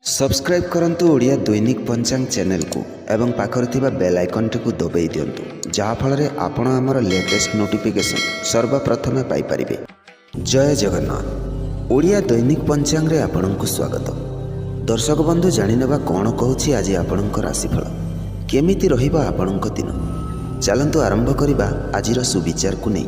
Subscribe करंतु ओडिया दैनिक पंचांग channel को एवं पाखर थिबा बेल आइकन टी को दबाई दियंतु जहा फल आपण आमर लेटेस्ट नोटिफिकेशन सर्वप्रथमे पाई परिबे। जय जगन्नाथ। ओडिया दैनिक पंचांग रे आपनकु स्वागत। दर्शक बंधु जानिनेबा कोन कहूछि आज आपनक राशिफल केमिति रहिबा आपनक दिन। चलंतु आरंभ करिबा आजिर सुविचार को नहीं।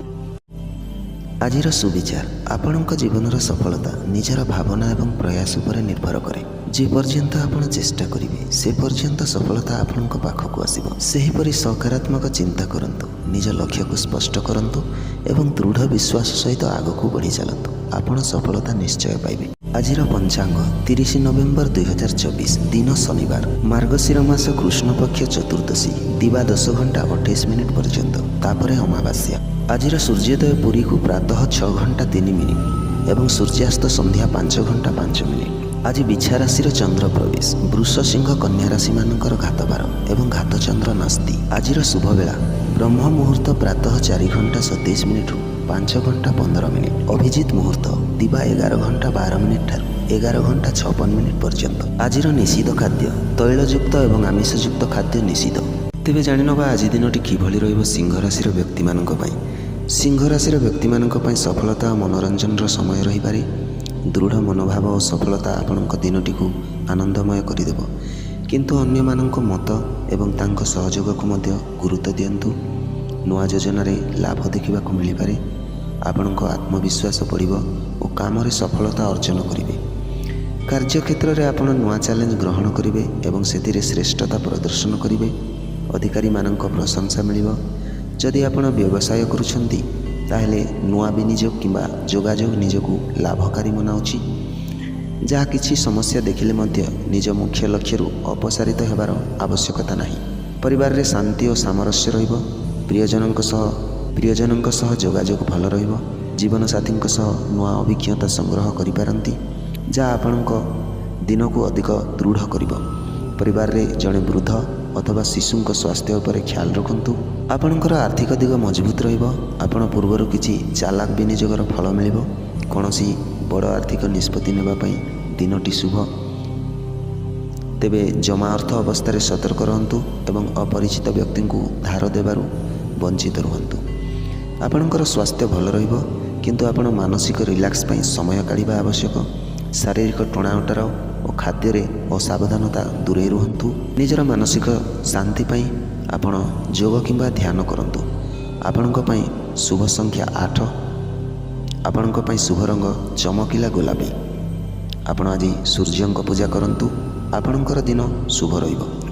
आजिर सुविचार आपणक जीवनर सफलता निजर भावना एवं प्रयास पर निर्भर करे। जे पर्यंत आपण चेष्टा करिवे से पर्यंत सफलता आपणक पाखक आसीबो। सेहिपरि सकारात्मक चिंता करंतु, निज लक्ष्य को स्पष्ट करंतु एवं दृढ़ विश्वास सहित आगकू बढ़ी चलंतु। आपण सफलता निश्चय पाइबे। आजिर पंचांग 30 नवेम्बर 2024 दिन शनिवार, मार्गशीर मास कृष्ण पक्ष चतुर्दशी दिवा 10 घंटा 28 मिनिट पर्यंत, तापरे अमावास्या। आजिर सूर्योदय पुरी को प्रातः 6 घंटा 3 मिनिट एवं सूर्यास्त संध्या 5 घंटा 5 मिनिट। आज बिछा राशि चंद्र प्रवेश, वृष सिंह कन्या राशि मानकर घातबार एवं घात चंद्र नास्ति। आजिर शुभ बेला ब्रह्म मुहूर्त प्रातः 4 घंटा 27 मिनिट 5 घंटा 15 मिनिट। अभिजित मुहूर्त दिवा 11 घंटा 12 मिनिट ठार 11 घंटा 56 मिनिट पर्यंत। आजिर निषिद्ध खाद्य तैलयुक्त एवं आमिषयुक्त खाद्य निषिद्ध। तेबे जानिनबा आज दिनटी किभଳି रहिबो सिंह राशि व्यक्ति मानक पई। सिंह राशि व्यक्ति मानक पई सफलता और मनोरंजन समय रही पारे। दृढ़ मनोभाव और सफलता आपणक दिनटी को आनंदमय करदेव, किंतु अन्य मानक मत एवं तांको सहयोग को मध्य गुरुत्व दियंतु। नुआ योजन लाभ देखा मिल पारे। आपणक आत्मविश्वास बढ़िबो और काम रे सफलता अर्जन करिवे। कार्यक्षेत्र में आपण नुआ चैलेंज ग्रहण करिवे एवं सेतिरे श्रेष्ठता प्रदर्शन करिवे। अधिकारी मानक प्रशंसा मिलिबो। जदि आपण व्यवसाय करुछंती ताहेले नुआ विनियोग किंबा जोगाजोग निजको लाभकारी मनाउछि। जहाँ किछि समस्या देखिले मध्य निज मुख्य लक्ष्य अपसारित हेबार आवश्यकता नाही। परिवार रे शांति और सामरस्य रहिबो। प्रियजनक सह जोगाजोग भल रहिबो। जीवन साथी नुआ अभिज्ञता संग्रह करि पारंती, जहाँ आपणक दिन को अधिक दृढ़ करिबो। परिवार रे जड़े वृद्ध अथवा शिशु स्वास्थ्य उपर ख्याल रखु। आपणकर आर्थिक दिग मजबूत रहिबो। आपण पूर्वर किछि चालाक विनियोगर फल मिलिबो। कोनोसी बड़ आर्थिक निष्पत्ति नेबा पई दिनटी शुभ। तेबे जमा अर्थ अवस्था रे सतर्क रहंतु एवं अपरिचित व्यक्ति को धार देबारु वंचित रहंतु। आपणकर स्वास्थ्य भल रहिबो, किंतु आपण मानसिक रिलैक्स पई समय काढिबा आवश्यक। शारीरिक टणाउटार और खाद्य रे असावधानता दूरे रुहंतु। निजर मानसिक शांति पई आपण योग किंबा ध्यान करंतु। आपणक पई शुभ संख्या 8। आपणक पई शुभ रंग चमकीला गोलापी। आपण आज सूर्यंक पूजा करंतु। आपणकर दिन शुभ रहिबो।